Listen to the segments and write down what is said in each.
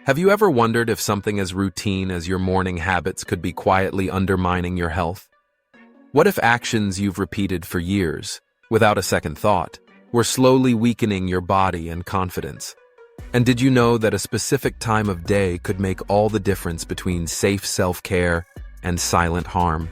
Have you ever wondered if something as routine as your morning habits could be quietly undermining your health? What if actions you've repeated for years, without a second thought, were slowly weakening your body and confidence? And did you know that a specific time of day could make all the difference between safe self-care and silent harm?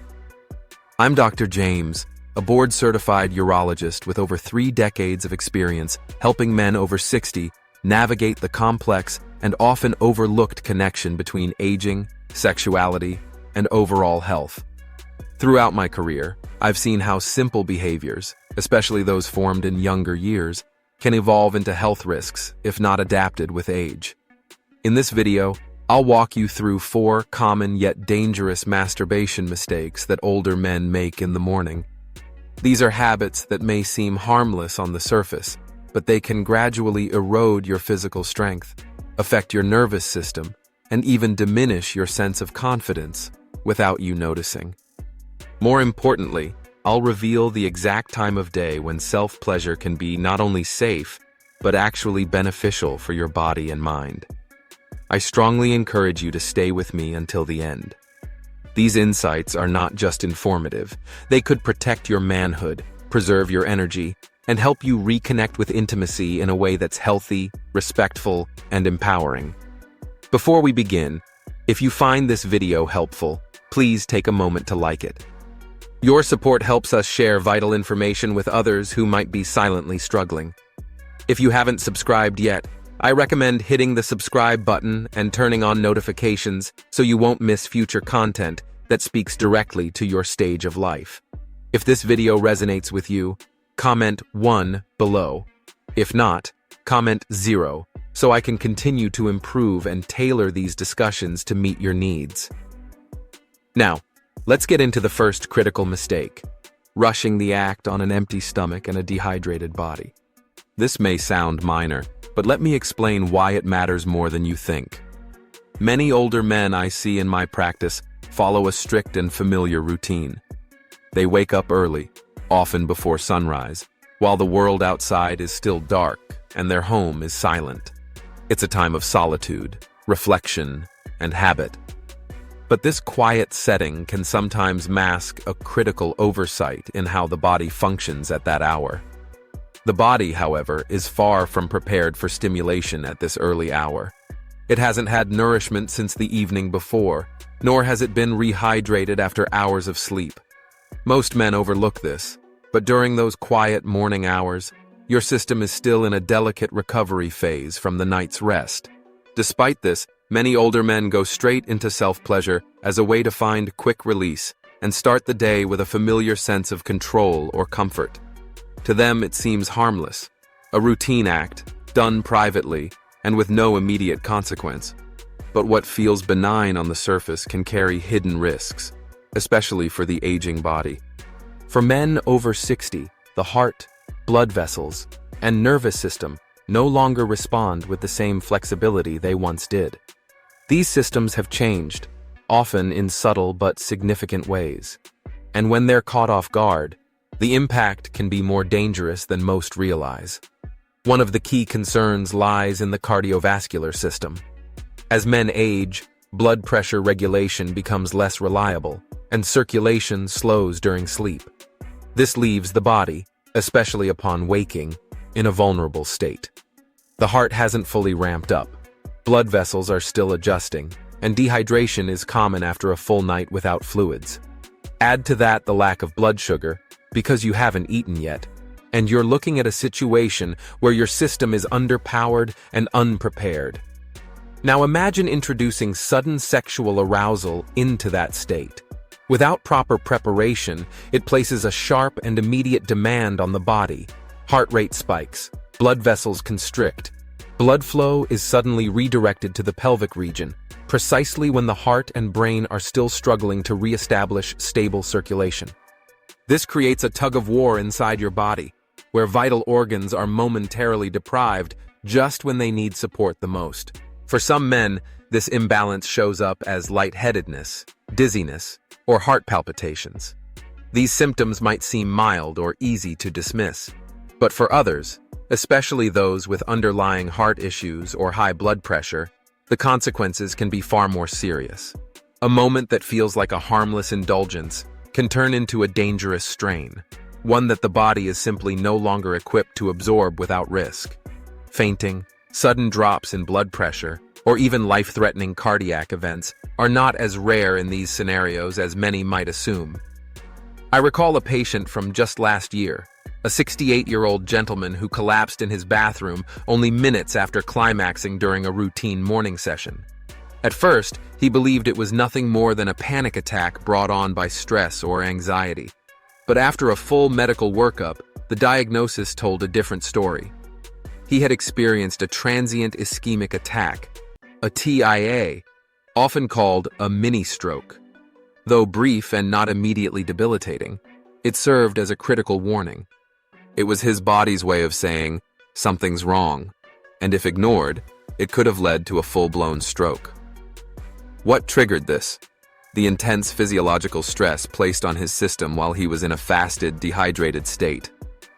I'm Dr. James, a board-certified urologist with over 3 decades of experience helping men over 60 navigate the complex and often overlooked connection between aging, sexuality, and overall health. Throughout my career, I've seen how simple behaviors, especially those formed in younger years, can evolve into health risks if not adapted with age. In this video, I'll walk you through 4 common yet dangerous masturbation mistakes that older men make in the morning. These are habits that may seem harmless on the surface, but they can gradually erode your physical strength, affect your nervous system, and even diminish your sense of confidence without you noticing. More importantly, I'll reveal the exact time of day when self-pleasure can be not only safe, but actually beneficial for your body and mind. I strongly encourage you to stay with me until the end. These insights are not just informative. They could protect your manhood, preserve your energy, and help you reconnect with intimacy in a way that's healthy, respectful, and empowering. Before we begin, if you find this video helpful, please take a moment to like it. Your support helps us share vital information with others who might be silently struggling. If you haven't subscribed yet, I recommend hitting the subscribe button and turning on notifications so you won't miss future content that speaks directly to your stage of life. If this video resonates with you, comment 1 below. If not, comment 0 so I can continue to improve and tailor these discussions to meet your needs. Now, let's get into the first critical mistake: rushing the act on an empty stomach and a dehydrated body. This may sound minor, but let me explain why it matters more than you think. Many older men I see in my practice follow a strict and familiar routine. They wake up early, often before sunrise, while the world outside is still dark and their home is silent. It's a time of solitude, reflection, and habit. But this quiet setting can sometimes mask a critical oversight in how the body functions at that hour. The body, however, is far from prepared for stimulation at this early hour. It hasn't had nourishment since the evening before, nor has it been rehydrated after hours of sleep. Most men overlook this, but during those quiet morning hours, your system is still in a delicate recovery phase from the night's rest. Despite this, many older men go straight into self-pleasure as a way to find quick release and start the day with a familiar sense of control or comfort. To them, it seems harmless, a routine act, done privately and with no immediate consequence. But what feels benign on the surface can carry hidden risks, especially for the aging body. For men over 60, the heart, blood vessels, and nervous system no longer respond with the same flexibility they once did. These systems have changed, often in subtle but significant ways. And when they're caught off guard, the impact can be more dangerous than most realize. One of the key concerns lies in the cardiovascular system. As men age, blood pressure regulation becomes less reliable, and circulation slows during sleep. This leaves the body, especially upon waking, in a vulnerable state. The heart hasn't fully ramped up, blood vessels are still adjusting, and dehydration is common after a full night without fluids. Add to that the lack of blood sugar, because you haven't eaten yet, and you're looking at a situation where your system is underpowered and unprepared. Now imagine introducing sudden sexual arousal into that state. Without proper preparation, it places a sharp and immediate demand on the body. Heart rate spikes, blood vessels constrict. Blood flow is suddenly redirected to the pelvic region, precisely when the heart and brain are still struggling to re-establish stable circulation. This creates a tug-of-war inside your body, where vital organs are momentarily deprived just when they need support the most. For some men, this imbalance shows up as lightheadedness, dizziness, or heart palpitations. These symptoms might seem mild or easy to dismiss, but for others, especially those with underlying heart issues or high blood pressure, the consequences can be far more serious. A moment that feels like a harmless indulgence can turn into a dangerous strain, one that the body is simply no longer equipped to absorb without risk. Fainting, sudden drops in blood pressure, or even life-threatening cardiac events are not as rare in these scenarios as many might assume. I recall a patient from just last year, a 68-year-old gentleman who collapsed in his bathroom only minutes after climaxing during a routine morning session. At first, he believed it was nothing more than a panic attack brought on by stress or anxiety. But after a full medical workup, the diagnosis told a different story. He had experienced a transient ischemic attack, a TIA, often called a mini-stroke. Though brief and not immediately debilitating, it served as a critical warning. It was his body's way of saying, something's wrong, and if ignored, it could have led to a full-blown stroke. What triggered this? The intense physiological stress placed on his system while he was in a fasted, dehydrated state.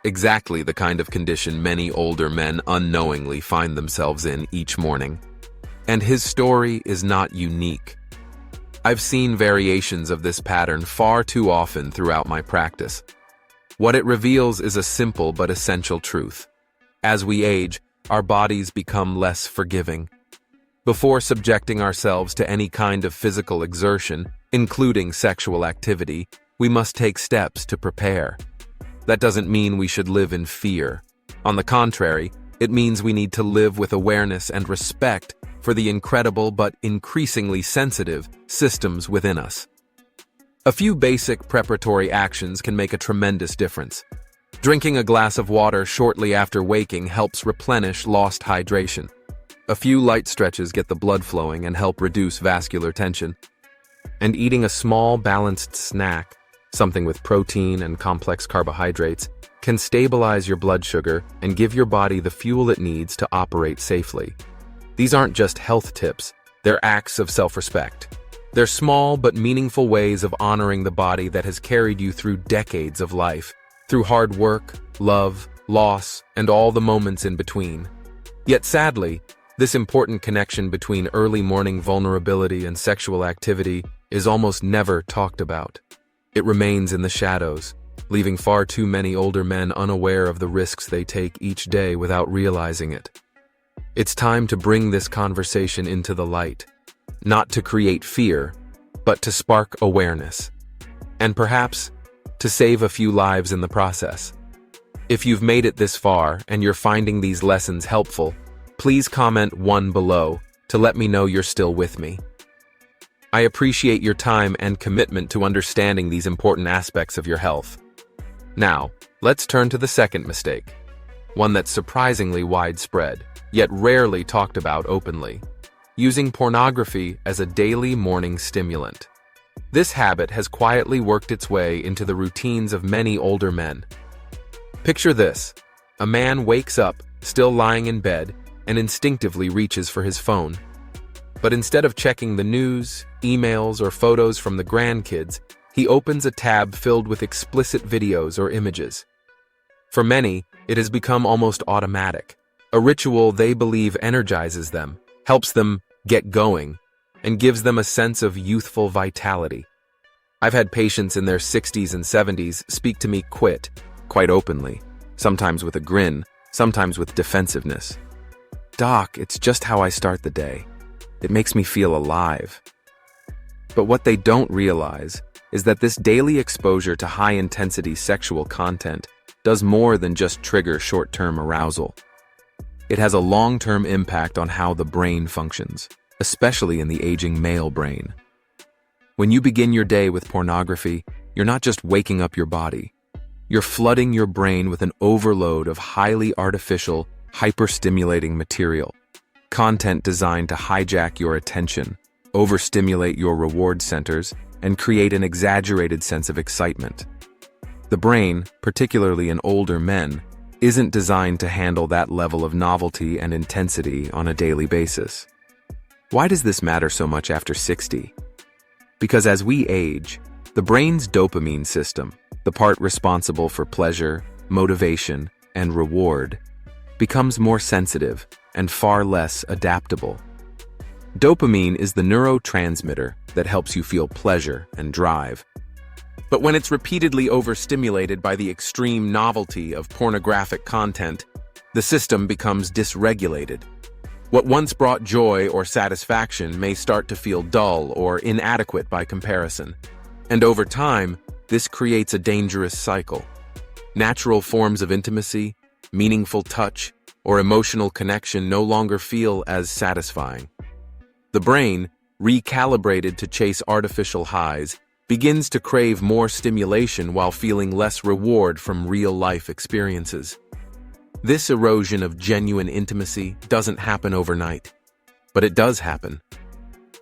Exactly the kind of condition many older men unknowingly find themselves in each morning. And his story is not unique. I've seen variations of this pattern far too often throughout my practice. What it reveals is a simple but essential truth. As we age, our bodies become less forgiving. Before subjecting ourselves to any kind of physical exertion, including sexual activity, we must take steps to prepare. That doesn't mean we should live in fear. On the contrary, it means we need to live with awareness and respect for the incredible but increasingly sensitive systems within us. A few basic preparatory actions can make a tremendous difference. Drinking a glass of water shortly after waking helps replenish lost hydration. A few light stretches get the blood flowing and help reduce vascular tension. And eating a small, balanced snack, something with protein and complex carbohydrates, can stabilize your blood sugar and give your body the fuel it needs to operate safely. These aren't just health tips, they're acts of self-respect. They're small but meaningful ways of honoring the body that has carried you through decades of life, through hard work, love, loss, and all the moments in between. Yet sadly, this important connection between early morning vulnerability and sexual activity is almost never talked about. It remains in the shadows, leaving far too many older men unaware of the risks they take each day without realizing it. It's time to bring this conversation into the light, not to create fear, but to spark awareness, and perhaps to save a few lives in the process. If you've made it this far and you're finding these lessons helpful, please comment 1 below to let me know you're still with me. I appreciate your time and commitment to understanding these important aspects of your health. Now, let's turn to the second mistake, one that's surprisingly widespread, yet rarely talked about openly: using pornography as a daily morning stimulant. This habit has quietly worked its way into the routines of many older men. Picture this: a man wakes up, still lying in bed, and instinctively reaches for his phone. But instead of checking the news, emails, or photos from the grandkids, he opens a tab filled with explicit videos or images. For many, it has become almost automatic, a ritual they believe energizes them, helps them get going, and gives them a sense of youthful vitality. I've had patients in their 60s and 70s speak to me quite openly, sometimes with a grin, sometimes with defensiveness. "Doc, it's just how I start the day. It makes me feel alive." But what they don't realize is that this daily exposure to high-intensity sexual content does more than just trigger short-term arousal. It has a long-term impact on how the brain functions, especially in the aging male brain. When you begin your day with pornography, you're not just waking up your body. You're flooding your brain with an overload of highly artificial, hyperstimulating material, content designed to hijack your attention, overstimulate your reward centers, and create an exaggerated sense of excitement. The brain, particularly in older men, isn't designed to handle that level of novelty and intensity on a daily basis. Why does this matter so much after 60? Because as we age, the brain's dopamine system, the part responsible for pleasure, motivation, and reward, becomes more sensitive and far less adaptable. Dopamine is the neurotransmitter that helps you feel pleasure and drive. But when it's repeatedly overstimulated by the extreme novelty of pornographic content, the system becomes dysregulated. What once brought joy or satisfaction may start to feel dull or inadequate by comparison. And over time, this creates a dangerous cycle. Natural forms of intimacy, meaningful touch, or emotional connection no longer feel as satisfying. The brain, recalibrated to chase artificial highs, begins to crave more stimulation while feeling less reward from real-life experiences. This erosion of genuine intimacy doesn't happen overnight, but it does happen.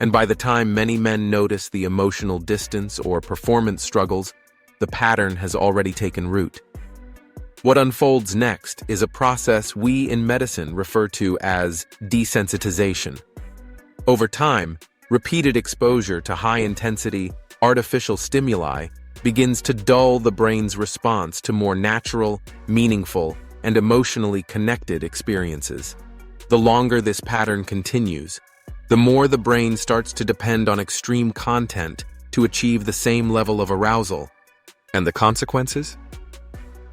And by the time many men notice the emotional distance or performance struggles, the pattern has already taken root. What unfolds next is a process we in medicine refer to as desensitization. Over time, repeated exposure to high-intensity, artificial stimuli begins to dull the brain's response to more natural, meaningful, and emotionally connected experiences. The longer this pattern continues, the more the brain starts to depend on extreme content to achieve the same level of arousal. And the consequences?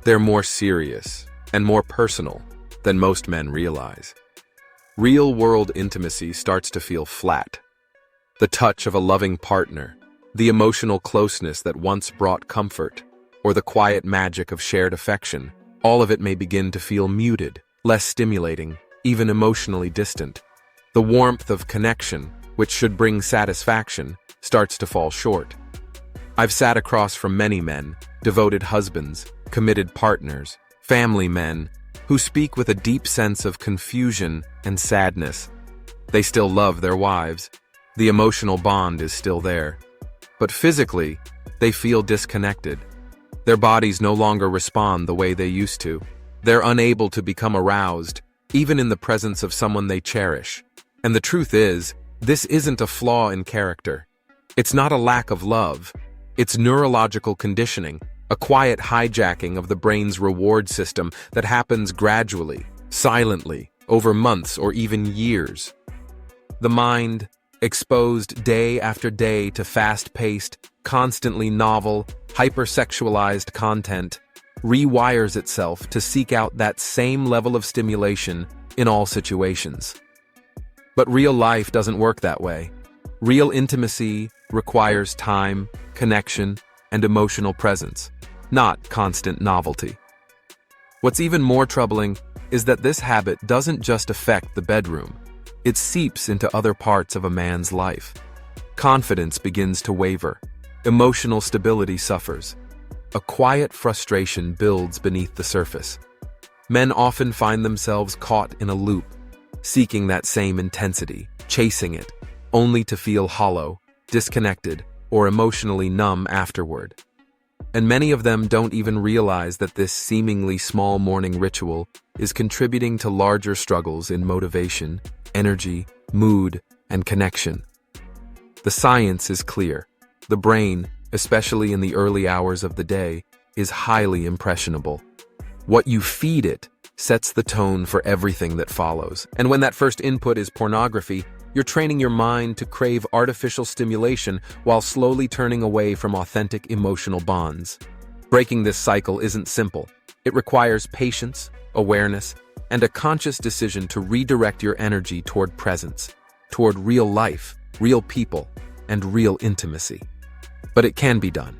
They're more serious and more personal than most men realize. Real-world intimacy starts to feel flat. The touch of a loving partner, the emotional closeness that once brought comfort, or the quiet magic of shared affection, all of it may begin to feel muted, less stimulating, even emotionally distant. The warmth of connection, which should bring satisfaction, starts to fall short. I've sat across from many men, devoted husbands, committed partners, family men, who speak with a deep sense of confusion and sadness. They still love their wives. The emotional bond is still there. But physically, they feel disconnected. Their bodies no longer respond the way they used to. They're unable to become aroused, even in the presence of someone they cherish. And the truth is, this isn't a flaw in character. It's not a lack of love. It's neurological conditioning, a quiet hijacking of the brain's reward system that happens gradually, silently, over months or even years. The mind, exposed day after day to fast-paced, constantly novel, hypersexualized content, rewires itself to seek out that same level of stimulation in all situations. But real life doesn't work that way. Real intimacy requires time, connection, and emotional presence, not constant novelty. What's even more troubling is that this habit doesn't just affect the bedroom. It seeps into other parts of a man's life. Confidence begins to waver. Emotional stability suffers. A quiet frustration builds beneath the surface. Men often find themselves caught in a loop, seeking that same intensity, chasing it, only to feel hollow, disconnected, or emotionally numb afterward. And many of them don't even realize that this seemingly small morning ritual is contributing to larger struggles in motivation, energy, mood, and connection. The science is clear. The brain, especially in the early hours of the day, is highly impressionable. What you feed it sets the tone for everything that follows. And when that first input is pornography, you're training your mind to crave artificial stimulation while slowly turning away from authentic emotional bonds. Breaking this cycle isn't simple. It requires patience, awareness, and a conscious decision to redirect your energy toward presence, toward real life, real people, and real intimacy. But it can be done.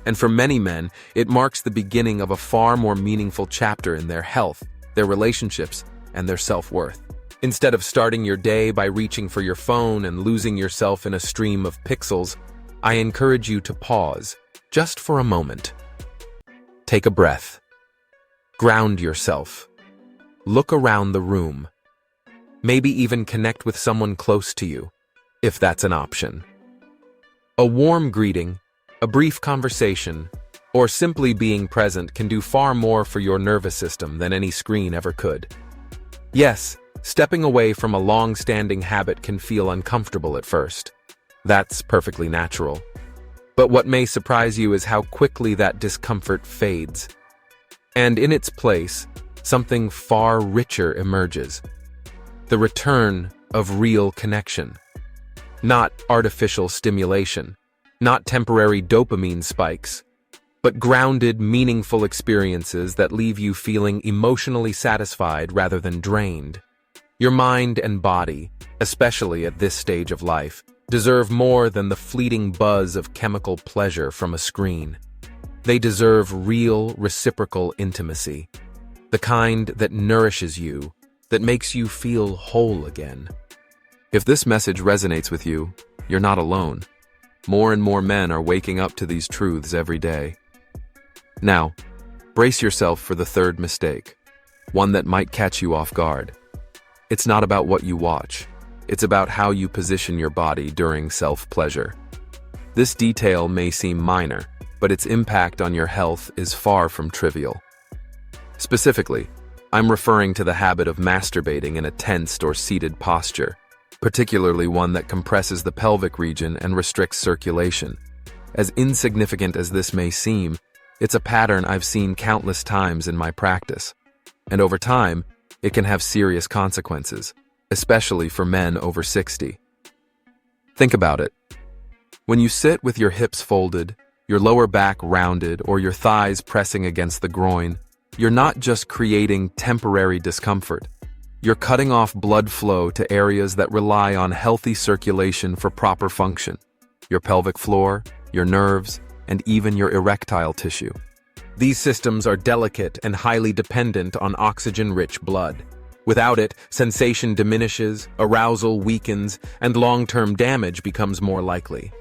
And for many men, it marks the beginning of a far more meaningful chapter in their health, their relationships, and their self-worth. Instead of starting your day by reaching for your phone and losing yourself in a stream of pixels, I encourage you to pause, just for a moment. Take a breath. Ground yourself. Look around the room. Maybe even connect with someone close to you, if that's an option. A warm greeting, a brief conversation, or simply being present can do far more for your nervous system than any screen ever could. Yes, stepping away from a long-standing habit can feel uncomfortable at first. That's perfectly natural. But what may surprise you is how quickly that discomfort fades. And in its place, something far richer emerges. The return of real connection. Not artificial stimulation, not temporary dopamine spikes, but grounded, meaningful experiences that leave you feeling emotionally satisfied rather than drained. Your mind and body, especially at this stage of life, deserve more than the fleeting buzz of chemical pleasure from a screen. They deserve real, reciprocal intimacy, the kind that nourishes you, that makes you feel whole again. If this message resonates with you, you're not alone. More and more men are waking up to these truths every day. Now, brace yourself for the third mistake, one that might catch you off guard. It's not about what you watch. It's about how you position your body during self-pleasure. This detail may seem minor, but its impact on your health is far from trivial. Specifically, I'm referring to the habit of masturbating in a tensed or seated posture, particularly one that compresses the pelvic region and restricts circulation. As insignificant as this may seem, it's a pattern I've seen countless times in my practice. And over time, it can have serious consequences, especially for men over 60. Think about it. When you sit with your hips folded, your lower back rounded, or your thighs pressing against the groin, you're not just creating temporary discomfort. You're cutting off blood flow to areas that rely on healthy circulation for proper function. Your pelvic floor, your nerves, and even your erectile tissue. These systems are delicate and highly dependent on oxygen-rich blood. Without it, sensation diminishes, arousal weakens, and long-term damage becomes more likely.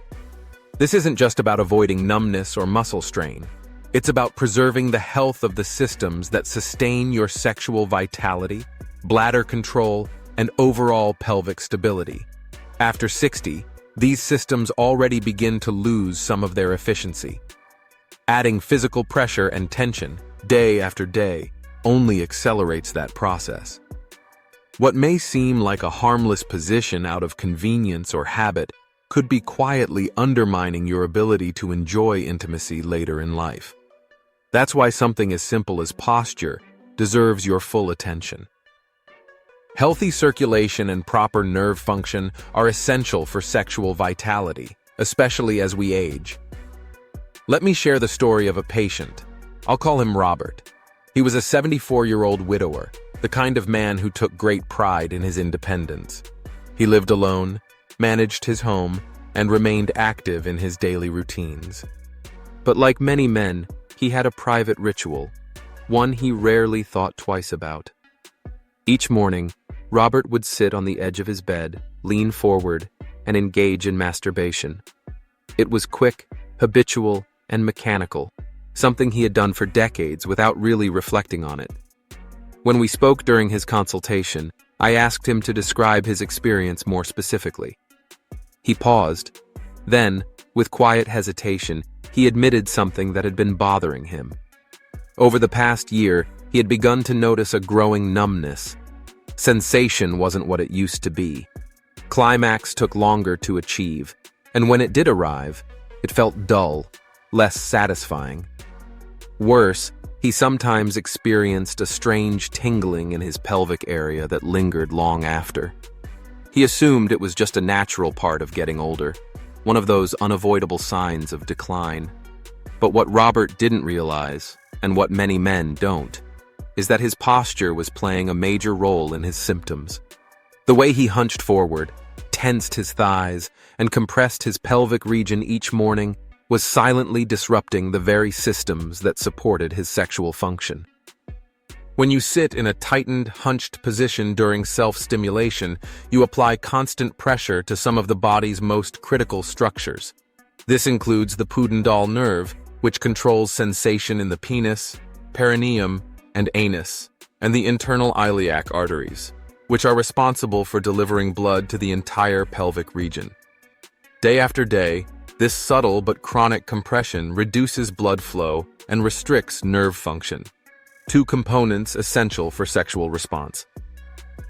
This isn't just about avoiding numbness or muscle strain. It's about preserving the health of the systems that sustain your sexual vitality, bladder control, and overall pelvic stability. After 60, these systems already begin to lose some of their efficiency. Adding physical pressure and tension, day after day, only accelerates that process. What may seem like a harmless position out of convenience or habit could be quietly undermining your ability to enjoy intimacy later in life. That's why something as simple as posture deserves your full attention. Healthy circulation and proper nerve function are essential for sexual vitality, especially as we age. Let me share the story of a patient. I'll call him Robert. He was a 74-year-old widower, the kind of man who took great pride in his independence. He lived alone, managed his home, and remained active in his daily routines. But like many men, he had a private ritual, one he rarely thought twice about. Each morning, Robert would sit on the edge of his bed, lean forward, and engage in masturbation. It was quick, habitual, and mechanical, something he had done for decades without really reflecting on it. When we spoke during his consultation, I asked him to describe his experience more specifically. He paused. Then, with quiet hesitation, he admitted something that had been bothering him. Over the past year, he had begun to notice a growing numbness. Sensation wasn't what it used to be. Climax took longer to achieve, and when it did arrive, it felt dull, less satisfying. Worse, he sometimes experienced a strange tingling in his pelvic area that lingered long after. He assumed it was just a natural part of getting older, one of those unavoidable signs of decline. But what Robert didn't realize, and what many men don't, is that his posture was playing a major role in his symptoms. The way he hunched forward, tensed his thighs, and compressed his pelvic region each morning was silently disrupting the very systems that supported his sexual function. When you sit in a tightened, hunched position during self-stimulation, you apply constant pressure to some of the body's most critical structures. This includes the pudendal nerve, which controls sensation in the penis, perineum, and anus, and the internal iliac arteries, which are responsible for delivering blood to the entire pelvic region. Day after day, this subtle but chronic compression reduces blood flow and restricts nerve function, two components essential for sexual response.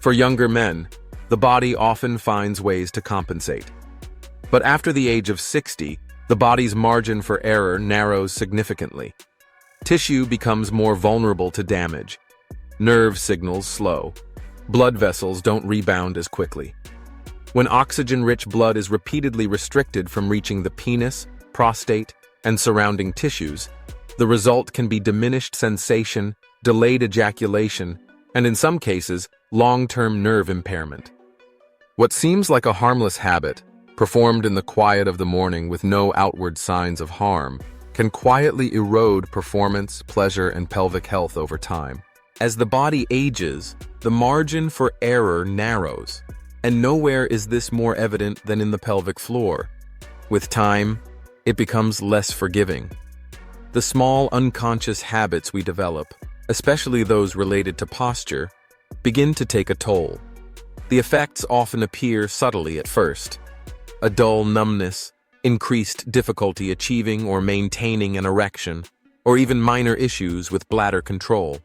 For younger men, the body often finds ways to compensate. But after the age of 60, The body's margin for error narrows significantly. Tissue becomes more vulnerable to damage. Nerve signals slow. Blood vessels don't rebound as quickly. When oxygen-rich blood is repeatedly restricted from reaching the penis, prostate, and surrounding tissues, the result can be diminished sensation, delayed ejaculation, and in some cases, long-term nerve impairment. What seems like a harmless habit, performed in the quiet of the morning with no outward signs of harm, can quietly erode performance, pleasure, and pelvic health over time. As the body ages, the margin for error narrows, and nowhere is this more evident than in the pelvic floor. With time, it becomes less forgiving. The small unconscious habits we develop, especially those related to posture, begin to take a toll. The effects often appear subtly at first. A dull numbness, increased difficulty achieving or maintaining an erection, or even minor issues with bladder control.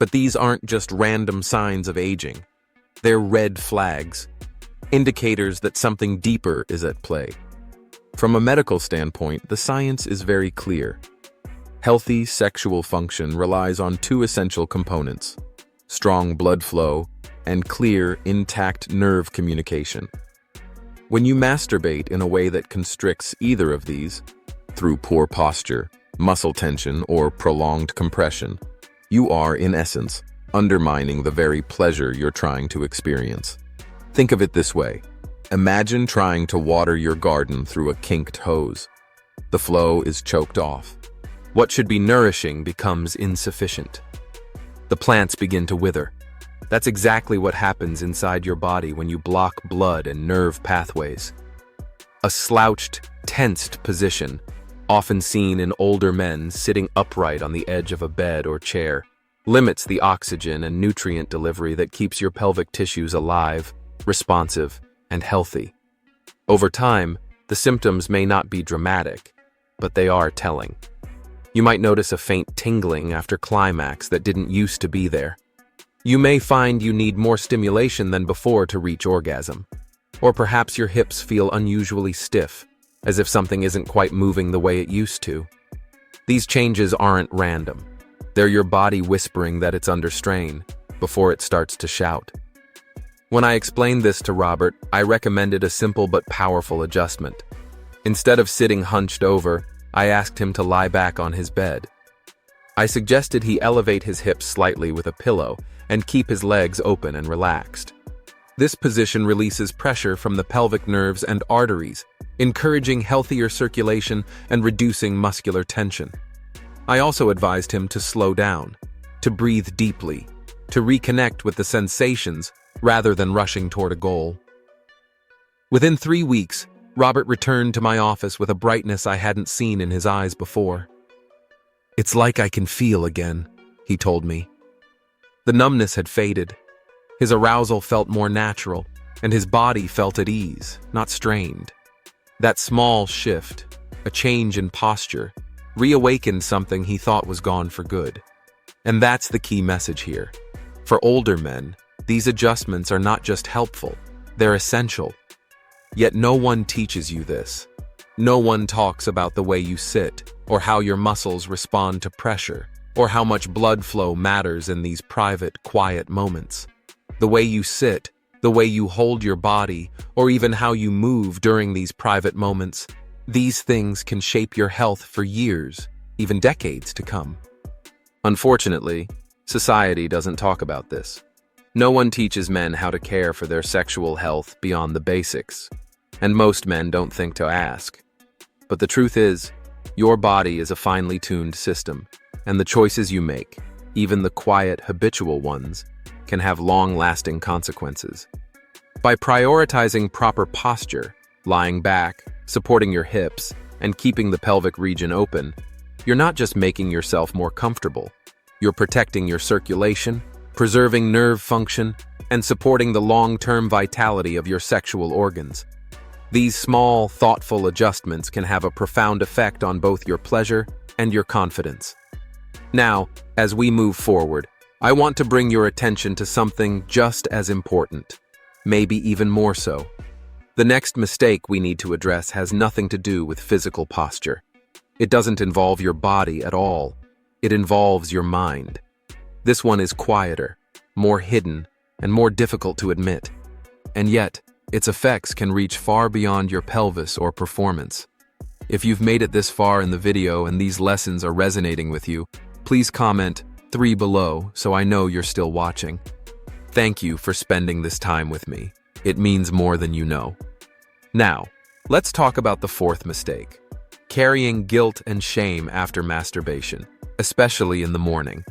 But these aren't just random signs of aging. They're red flags, indicators that something deeper is at play. From a medical standpoint, the science is very clear. Healthy sexual function relies on two essential components: strong blood flow and clear, intact nerve communication. When you masturbate in a way that constricts either of these, through poor posture, muscle tension, or prolonged compression, you are, in essence, undermining the very pleasure you're trying to experience. Think of it this way. Imagine trying to water your garden through a kinked hose. The flow is choked off. What should be nourishing becomes insufficient. The plants begin to wither. That's exactly what happens inside your body when you block blood and nerve pathways. A slouched, tensed position, often seen in older men sitting upright on the edge of a bed or chair, limits the oxygen and nutrient delivery that keeps your pelvic tissues alive, responsive, and healthy. Over time, the symptoms may not be dramatic, but they are telling. You might notice a faint tingling after climax that didn't used to be there. You may find you need more stimulation than before to reach orgasm. Or perhaps your hips feel unusually stiff, as if something isn't quite moving the way it used to. These changes aren't random. They're your body whispering that it's under strain before it starts to shout. When I explained this to Robert, I recommended a simple but powerful adjustment. Instead of sitting hunched over, I asked him to lie back on his bed. I suggested he elevate his hips slightly with a pillow and keep his legs open and relaxed. This position releases pressure from the pelvic nerves and arteries, encouraging healthier circulation and reducing muscular tension. I also advised him to slow down, to breathe deeply, to reconnect with the sensations rather than rushing toward a goal. Within 3 weeks, Robert returned to my office with a brightness I hadn't seen in his eyes before. "It's like I can feel again," he told me. The numbness had faded. His arousal felt more natural, and his body felt at ease, not strained. That small shift, a change in posture, reawakened something he thought was gone for good. And that's the key message here. For older men, these adjustments are not just helpful, they're essential. Yet no one teaches you this. No one talks about the way you sit, or how your muscles respond to pressure, or how much blood flow matters in these private, quiet moments. The way you sit, the way you hold your body, or even how you move during these private moments, these things can shape your health for years, even decades to come. Unfortunately, society doesn't talk about this. No one teaches men how to care for their sexual health beyond the basics, and most men don't think to ask. But the truth is, your body is a finely tuned system, and the choices you make, even the quiet, habitual ones, can have long-lasting consequences. By prioritizing proper posture, lying back, supporting your hips, and keeping the pelvic region open, you're not just making yourself more comfortable. You're protecting your circulation, preserving nerve function, and supporting the long-term vitality of your sexual organs. These small, thoughtful adjustments can have a profound effect on both your pleasure and your confidence. Now, as we move forward, I want to bring your attention to something just as important, maybe even more so. The next mistake we need to address has nothing to do with physical posture. It doesn't involve your body at all. It involves your mind. This one is quieter, more hidden, and more difficult to admit. And yet, its effects can reach far beyond your pelvis or performance. If you've made it this far in the video and these lessons are resonating with you, please comment 3 below so I know you're still watching. Thank you for spending this time with me. It means more than you know. Now, let's talk about the 4th mistake: carrying guilt and shame after masturbation, especially in the morning.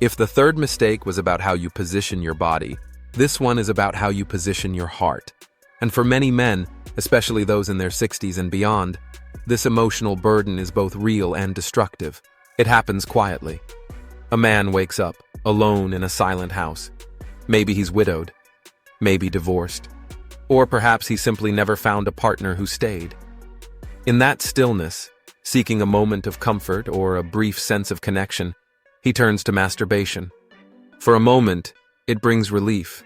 If the 3rd mistake was about how you position your body, this one is about how you position your heart. And for many men, especially those in their 60s and beyond, this emotional burden is both real and destructive. It happens quietly. A man wakes up, alone in a silent house. Maybe he's widowed, maybe divorced, or perhaps he simply never found a partner who stayed. In that stillness, seeking a moment of comfort or a brief sense of connection, he turns to masturbation. For a moment, it brings relief,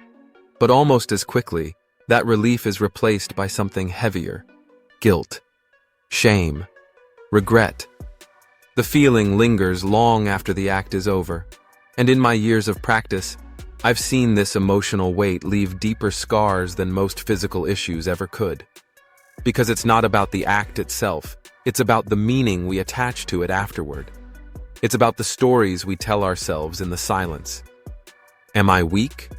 but almost as quickly, that relief is replaced by something heavier: guilt, shame, regret. The feeling lingers long after the act is over, and in my years of practice, I've seen this emotional weight leave deeper scars than most physical issues ever could. Because it's not about the act itself, it's about the meaning we attach to it afterward. It's about the stories we tell ourselves in the silence. Am I weak?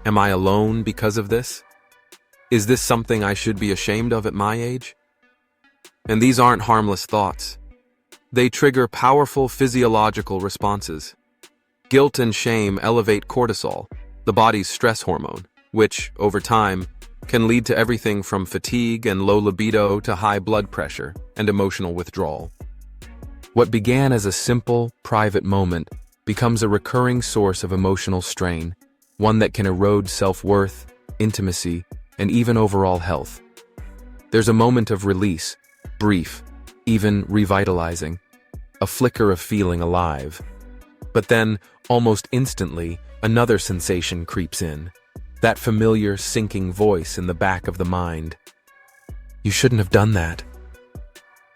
Am I alone because of this? Is this something I should be ashamed of at my age? And these aren't harmless thoughts. They trigger powerful physiological responses. Guilt and shame elevate cortisol, the body's stress hormone, which, over time, can lead to everything from fatigue and low libido to high blood pressure and emotional withdrawal. What began as a simple, private moment becomes a recurring source of emotional strain, one that can erode self-worth, intimacy, and even overall health. There's a moment of release, brief, even revitalizing, a flicker of feeling alive. But then, almost instantly, another sensation creeps in, that familiar sinking voice in the back of the mind. You shouldn't have done that.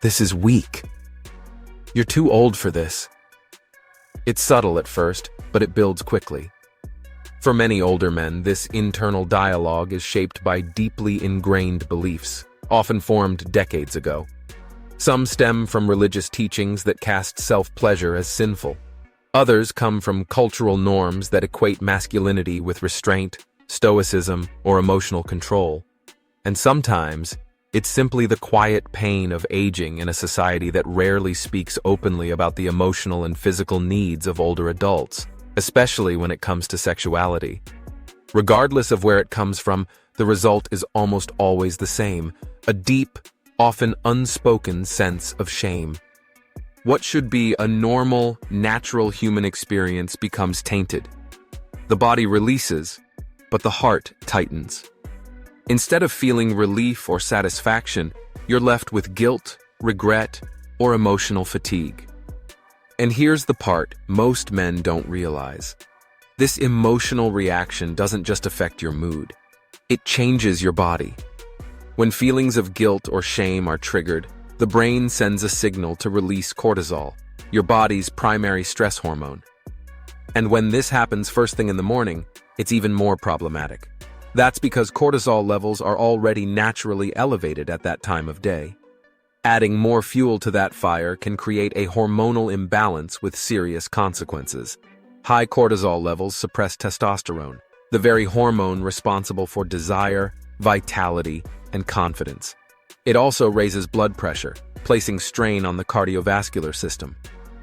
This is weak. You're too old for this. It's subtle at first, but it builds quickly. For many older men, this internal dialogue is shaped by deeply ingrained beliefs, often formed decades ago. Some stem from religious teachings that cast self-pleasure as sinful. Others come from cultural norms that equate masculinity with restraint, stoicism, or emotional control. And sometimes, it's simply the quiet pain of aging in a society that rarely speaks openly about the emotional and physical needs of older adults, especially when it comes to sexuality. Regardless of where it comes from, the result is almost always the same: a deep, often unspoken sense of shame. What should be a normal, natural human experience becomes tainted. The body releases, but the heart tightens. Instead of feeling relief or satisfaction, you're left with guilt, regret, or emotional fatigue. And here's the part most men don't realize. This emotional reaction doesn't just affect your mood. It changes your body. When feelings of guilt or shame are triggered, the brain sends a signal to release cortisol, your body's primary stress hormone. And when this happens first thing in the morning, it's even more problematic. That's because cortisol levels are already naturally elevated at that time of day. Adding more fuel to that fire can create a hormonal imbalance with serious consequences. High cortisol levels suppress testosterone, the very hormone responsible for desire, vitality, and confidence. It also raises blood pressure, placing strain on the cardiovascular system.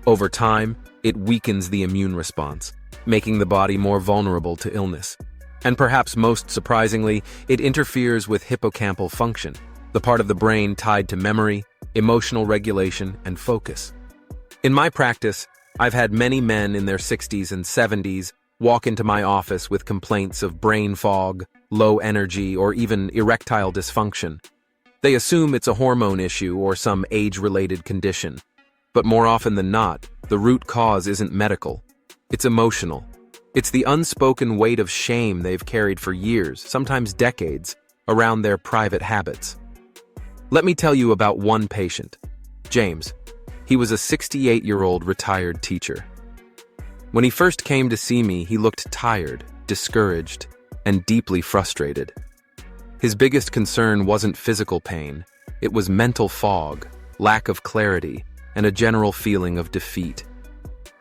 Over time, it weakens the immune response, making the body more vulnerable to illness. And perhaps most surprisingly, it interferes with hippocampal function, the part of the brain tied to memory, emotional regulation, and focus. In my practice, I've had many men in their 60s and 70s walk into my office with complaints of brain fog, low energy, or even erectile dysfunction. They assume it's a hormone issue or some age-related condition. But more often than not, the root cause isn't medical. It's emotional. It's the unspoken weight of shame they've carried for years, sometimes decades, around their private habits. Let me tell you about one patient, James. He was a 68-year-old retired teacher. When he first came to see me, he looked tired, discouraged, and deeply frustrated. His biggest concern wasn't physical pain, it was mental fog, lack of clarity, and a general feeling of defeat.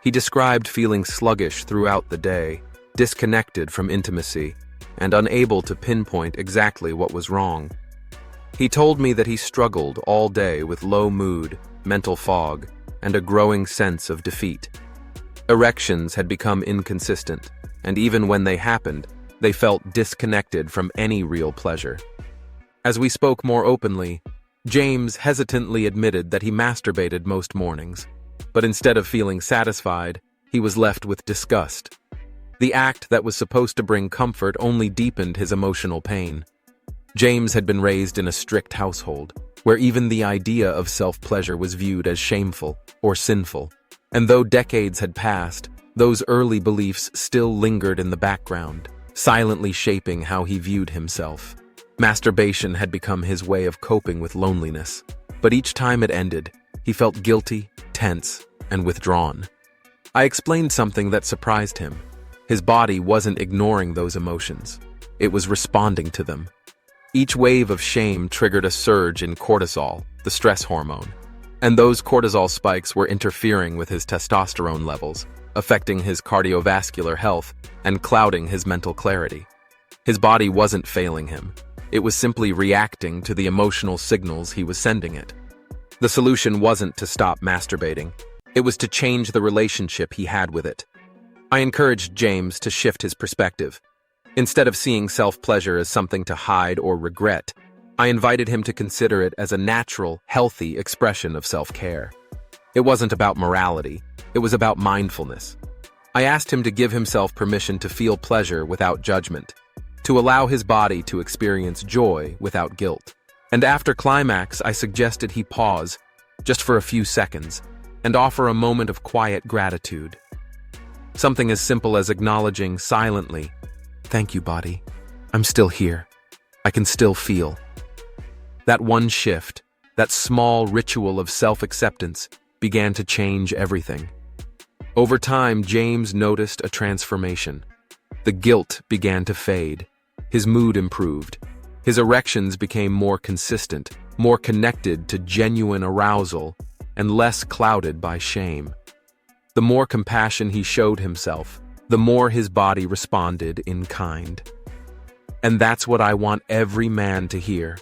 He described feeling sluggish throughout the day, disconnected from intimacy, and unable to pinpoint exactly what was wrong. He told me that he struggled all day with low mood, mental fog, and a growing sense of defeat. Erections had become inconsistent, and even when they happened, they felt disconnected from any real pleasure. As we spoke more openly, James hesitantly admitted that he masturbated most mornings, but instead of feeling satisfied, he was left with disgust. The act that was supposed to bring comfort only deepened his emotional pain. James had been raised in a strict household, where even the idea of self-pleasure was viewed as shameful or sinful. And though decades had passed, those early beliefs still lingered in the background, silently shaping how he viewed himself. Masturbation had become his way of coping with loneliness, but each time it ended, he felt guilty, tense, and withdrawn. I explained something that surprised him. His body wasn't ignoring those emotions. It was responding to them. Each wave of shame triggered a surge in cortisol, the stress hormone. And those cortisol spikes were interfering with his testosterone levels, affecting his cardiovascular health and clouding his mental clarity. His body wasn't failing him. It was simply reacting to the emotional signals he was sending it. The solution wasn't to stop masturbating. It was to change the relationship he had with it. I encouraged James to shift his perspective. Instead of seeing self-pleasure as something to hide or regret, I invited him to consider it as a natural, healthy expression of self-care. It wasn't about morality, it was about mindfulness. I asked him to give himself permission to feel pleasure without judgment, to allow his body to experience joy without guilt. And after climax, I suggested he pause, just for a few seconds, and offer a moment of quiet gratitude. Something as simple as acknowledging silently, "Thank you, body. I'm still here. I can still feel." That one shift, that small ritual of self-acceptance, began to change everything. Over time, James noticed a transformation. The guilt began to fade. His mood improved. His erections became more consistent, more connected to genuine arousal, and less clouded by shame. The more compassion he showed himself, the more his body responded in kind. And that's what I want every man to hear,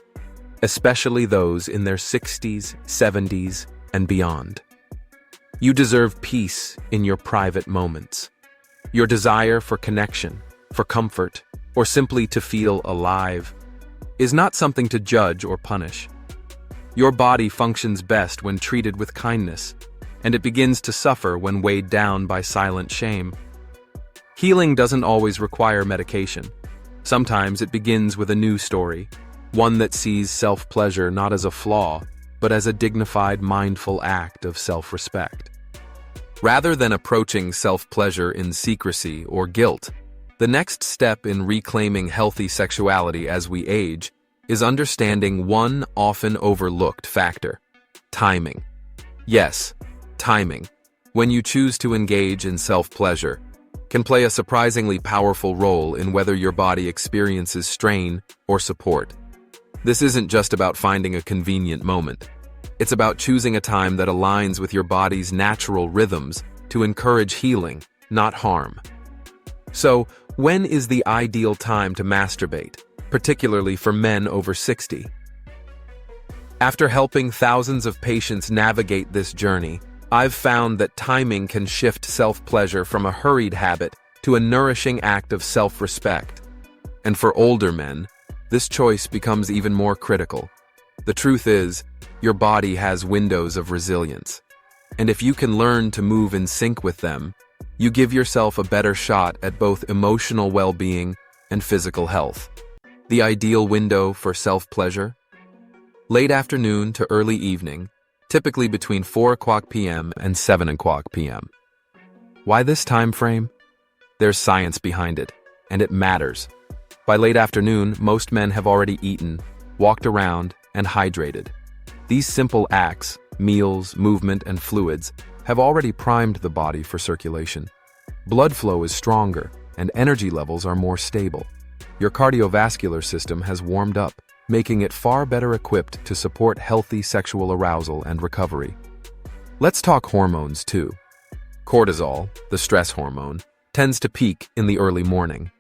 especially those in their 60s, 70s, and beyond. You deserve peace in your private moments. Your desire for connection, for comfort, or simply to feel alive is not something to judge or punish. Your body functions best when treated with kindness, and it begins to suffer when weighed down by silent shame. Healing doesn't always require medication. Sometimes it begins with a new story, one that sees self-pleasure not as a flaw, but as a dignified, mindful act of self-respect. Rather than approaching self-pleasure in secrecy or guilt, the next step in reclaiming healthy sexuality as we age is understanding one often overlooked factor: timing. Yes, timing, when you choose to engage in self-pleasure, can play a surprisingly powerful role in whether your body experiences strain or support. This isn't just about finding a convenient moment. It's about choosing a time that aligns with your body's natural rhythms to encourage healing, not harm. So, when is the ideal time to masturbate, particularly for men over 60? After helping thousands of patients navigate this journey, I've found that timing can shift self-pleasure from a hurried habit to a nourishing act of self-respect. And for older men, this choice becomes even more critical. The truth is, your body has windows of resilience. And if you can learn to move in sync with them, you give yourself a better shot at both emotional well-being and physical health. The ideal window for self-pleasure? Late afternoon to early evening, typically between 4 p.m. and 7 p.m. Why this time frame? There's science behind it, and it matters. By late afternoon, most men have already eaten, walked around, and hydrated. These simple acts, meals, movement, and fluids, have already primed the body for circulation. Blood flow is stronger, and energy levels are more stable. Your cardiovascular system has warmed up, making it far better equipped to support healthy sexual arousal and recovery. Let's talk hormones too. Cortisol, the stress hormone, tends to peak in the early morning.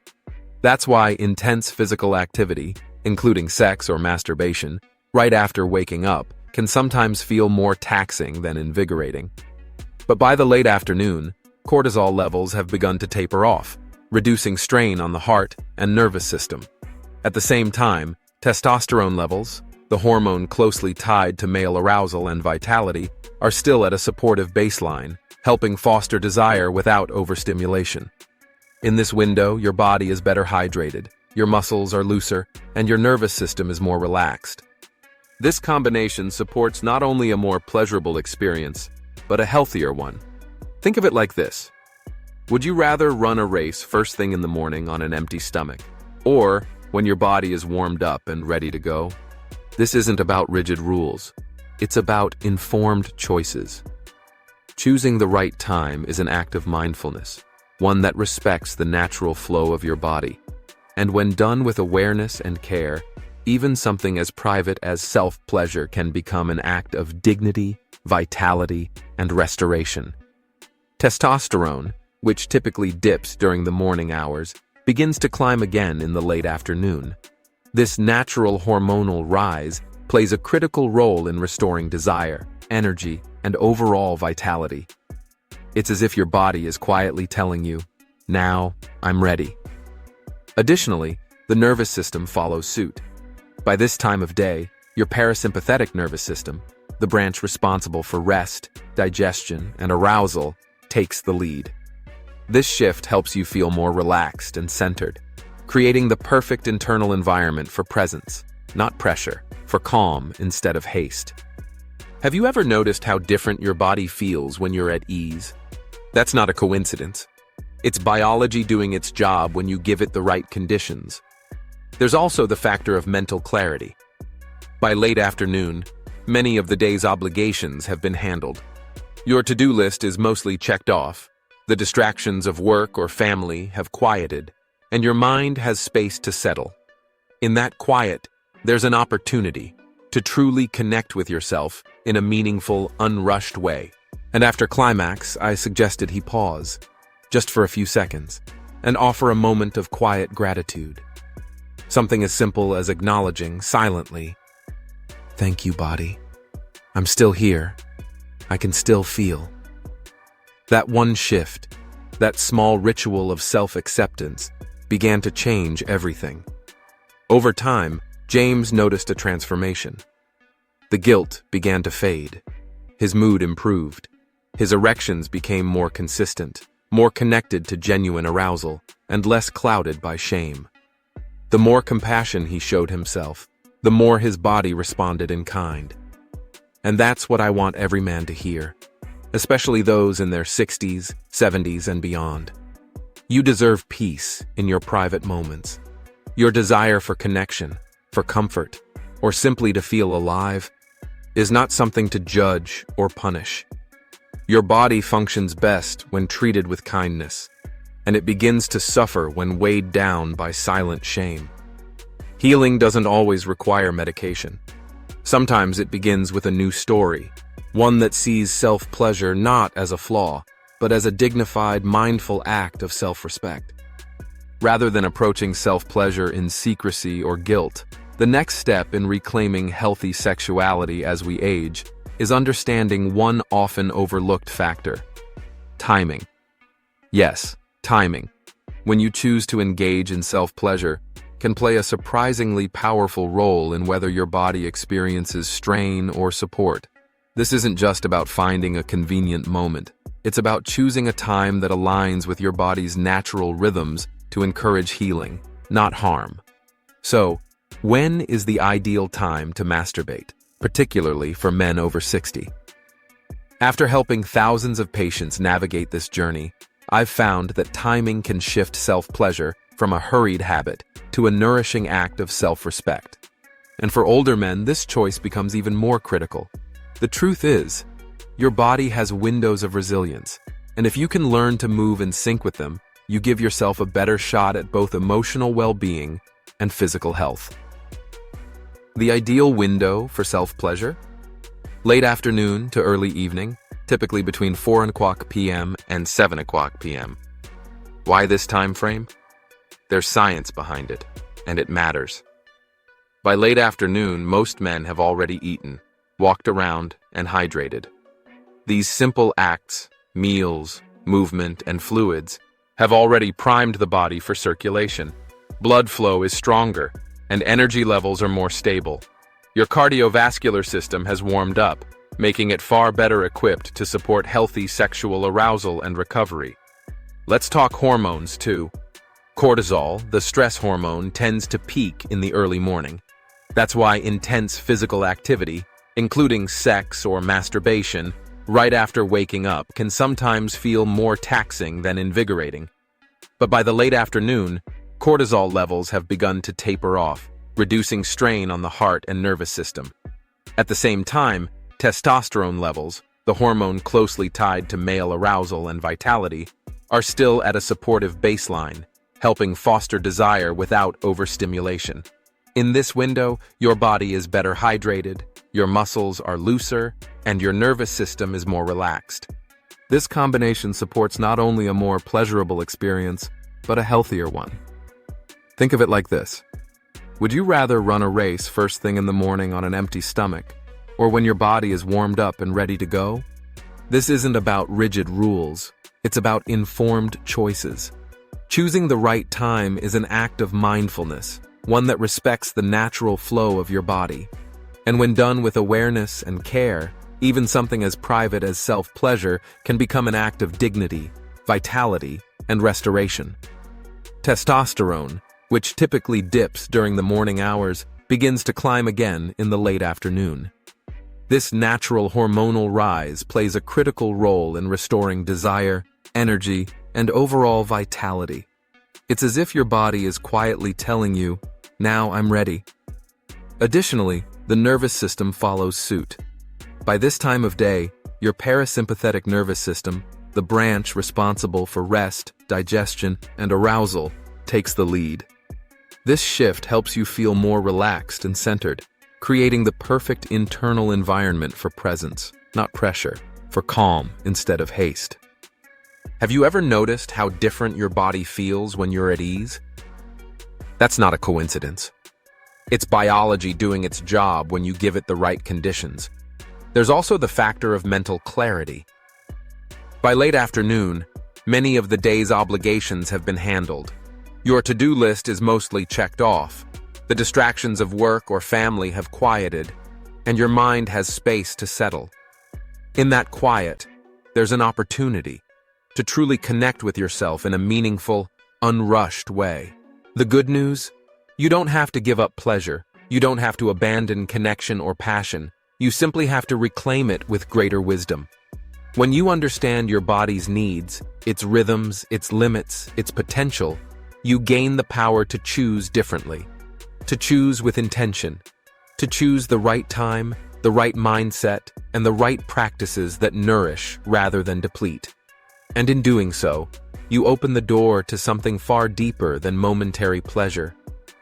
That's why intense physical activity, including sex or masturbation, right after waking up, can sometimes feel more taxing than invigorating. But by the late afternoon, cortisol levels have begun to taper off, reducing strain on the heart and nervous system. At the same time, testosterone levels, the hormone closely tied to male arousal and vitality, are still at a supportive baseline, helping foster desire without overstimulation. In this window, your body is better hydrated, your muscles are looser, and your nervous system is more relaxed. This combination supports not only a more pleasurable experience, but a healthier one. Think of it like this. Would you rather run a race first thing in the morning on an empty stomach, or when your body is warmed up and ready to go? This isn't about rigid rules. It's about informed choices. Choosing the right time is an act of mindfulness, one that respects the natural flow of your body. And when done with awareness and care, even something as private as self-pleasure can become an act of dignity, vitality, and restoration. Testosterone, which typically dips during the morning hours, begins to climb again in the late afternoon. This natural hormonal rise plays a critical role in restoring desire, energy, and overall vitality. It's as if your body is quietly telling you, "Now, I'm ready." Additionally, the nervous system follows suit. By this time of day, your parasympathetic nervous system, the branch responsible for rest, digestion, and arousal, takes the lead. This shift helps you feel more relaxed and centered, creating the perfect internal environment for presence, not pressure, for calm instead of haste. Have you ever noticed how different your body feels when you're at ease? That's not a coincidence. It's biology doing its job when you give it the right conditions. There's also the factor of mental clarity. By late afternoon, many of the day's obligations have been handled. Your to-do list is mostly checked off, the distractions of work or family have quieted, and your mind has space to settle. In that quiet, there's an opportunity to truly connect with yourself in a meaningful, unrushed way. And after climax, I suggested he pause, just for a few seconds, and offer a moment of quiet gratitude. Something as simple as acknowledging silently, "Thank you, body. I'm still here. I can still feel." That one shift, that small ritual of self-acceptance, began to change everything. Over time, James noticed a transformation. The guilt began to fade. His mood improved. His erections became more consistent, more connected to genuine arousal, and less clouded by shame. The more compassion he showed himself, the more his body responded in kind. And that's what I want every man to hear, especially those in their 60s, 70s, and beyond. You deserve peace in your private moments. Your desire for connection, for comfort, or simply to feel alive is not something to judge or punish. Your body functions best when treated with kindness, and it begins to suffer when weighed down by silent shame. Healing doesn't always require medication. Sometimes it begins with a new story, one that sees self-pleasure not as a flaw, but as a dignified, mindful act of self-respect. Rather than approaching self-pleasure in secrecy or guilt, the next step in reclaiming healthy sexuality as we age is understanding one often overlooked factor: timing. Yes, timing, when you choose to engage in self-pleasure, can play a surprisingly powerful role in whether your body experiences strain or support. This isn't just about finding a convenient moment. It's about choosing a time that aligns with your body's natural rhythms to encourage healing, not harm. So, when is the ideal time to masturbate, particularly for men over 60? After helping thousands of patients navigate this journey, I've found that timing can shift self-pleasure from a hurried habit to a nourishing act of self-respect. And for older men, this choice becomes even more critical. The truth is, your body has windows of resilience, and if you can learn to move in sync with them, you give yourself a better shot at both emotional well-being and physical health. The ideal window for self-pleasure? Late afternoon to early evening, typically between 4 o'clock p.m. and 7 o'clock p.m. Why this time frame? There's science behind it, and it matters. By late afternoon, most men have already eaten, walked around, and hydrated. These simple acts, meals, movement, and fluids, have already primed the body for circulation. Blood flow is stronger, and energy levels are more stable. Your cardiovascular system has warmed up, making it far better equipped to support healthy sexual arousal and recovery. Let's talk hormones, too. Cortisol, the stress hormone, tends to peak in the early morning. That's why intense physical activity, including sex or masturbation, right after waking up can sometimes feel more taxing than invigorating. But by the late afternoon, cortisol levels have begun to taper off, reducing strain on the heart and nervous system. At the same time, testosterone levels, the hormone closely tied to male arousal and vitality, are still at a supportive baseline, helping foster desire without overstimulation. In this window, your body is better hydrated, your muscles are looser, and your nervous system is more relaxed. This combination supports not only a more pleasurable experience, but a healthier one. Think of it like this. Would you rather run a race first thing in the morning on an empty stomach, or when your body is warmed up and ready to go? This isn't about rigid rules, it's about informed choices. Choosing the right time is an act of mindfulness, one that respects the natural flow of your body. And when done with awareness and care, even something as private as self-pleasure can become an act of dignity, vitality, and restoration. Testosterone, which typically dips during the morning hours, begins to climb again in the late afternoon. This natural hormonal rise plays a critical role in restoring desire, energy, and overall vitality. It's as if your body is quietly telling you, "Now I'm ready." Additionally, the nervous system follows suit. By this time of day, your parasympathetic nervous system, the branch responsible for rest, digestion, and arousal, takes the lead. This shift helps you feel more relaxed and centered, creating the perfect internal environment for presence, not pressure, for calm instead of haste. Have you ever noticed how different your body feels when you're at ease? That's not a coincidence. It's biology doing its job when you give it the right conditions. There's also the factor of mental clarity. By late afternoon, many of the day's obligations have been handled. Your to-do list is mostly checked off. The distractions of work or family have quieted, and your mind has space to settle. In that quiet, there's an opportunity to truly connect with yourself in a meaningful, unrushed way. The good news? You don't have to give up pleasure. You don't have to abandon connection or passion. You simply have to reclaim it with greater wisdom. When you understand your body's needs, its rhythms, its limits, its potential, you gain the power to choose differently, to choose with intention, to choose the right time, the right mindset, and the right practices that nourish rather than deplete. And in doing so, you open the door to something far deeper than momentary pleasure.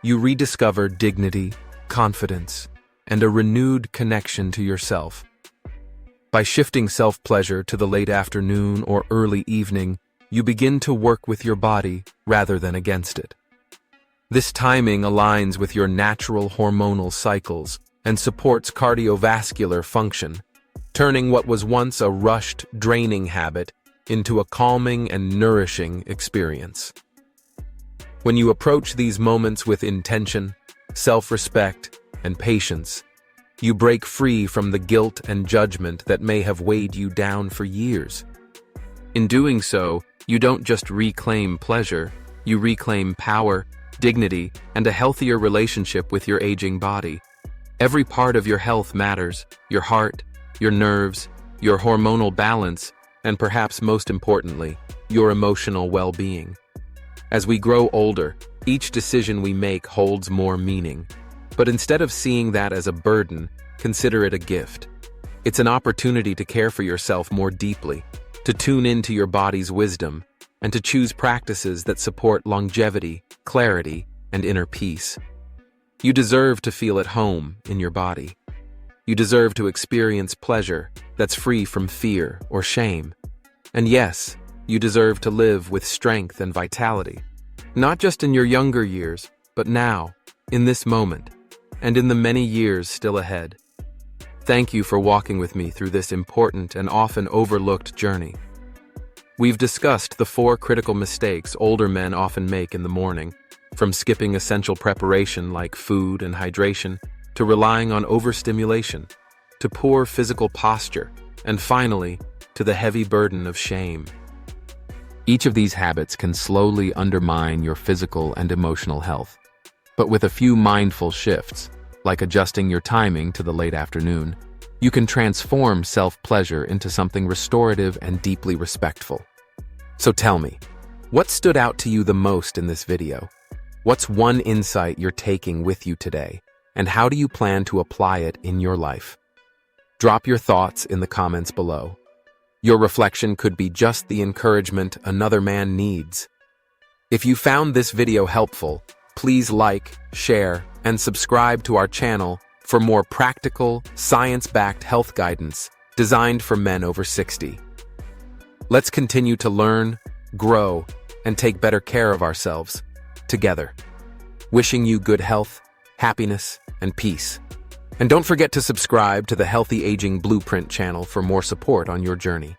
You rediscover dignity, confidence, and a renewed connection to yourself. By shifting self-pleasure to the late afternoon or early evening, you begin to work with your body rather than against it. This timing aligns with your natural hormonal cycles and supports cardiovascular function, turning what was once a rushed, draining habit into a calming and nourishing experience. When you approach these moments with intention, self-respect, and patience, you break free from the guilt and judgment that may have weighed you down for years. In doing so, you don't just reclaim pleasure, you reclaim power, dignity, and a healthier relationship with your aging body. Every part of your health matters: your heart, your nerves, your hormonal balance, and perhaps most importantly, your emotional well-being. As we grow older, Each decision we make holds more meaning. But instead of seeing that as a burden, consider it a gift. It's an opportunity to care for yourself more deeply, to tune into your body's wisdom, and to choose practices that support longevity, clarity, and inner peace. You deserve to feel at home in your body. You deserve to experience pleasure that's free from fear or shame. And yes, you deserve to live with strength and vitality, not just in your younger years, but now, in this moment, and in the many years still ahead. Thank you for walking with me through this important and often overlooked journey. We've discussed the 4 critical mistakes older men often make in the morning, from skipping essential preparation like food and hydration, to relying on overstimulation, to poor physical posture, and finally, to the heavy burden of shame. Each of these habits can slowly undermine your physical and emotional health. But with a few mindful shifts, like adjusting your timing to the late afternoon, you can transform self-pleasure into something restorative and deeply respectful. So tell me, what stood out to you the most in this video? What's one insight you're taking with you today, and how do you plan to apply it in your life? Drop your thoughts in the comments below. Your reflection could be just the encouragement another man needs. If you found this video helpful, please like, share, and subscribe to our channel for more practical, science-backed health guidance designed for men over 60. Let's continue to learn, grow, and take better care of ourselves together. Wishing you good health, happiness, and peace. And don't forget to subscribe to the Healthy Aging Blueprint channel for more support on your journey.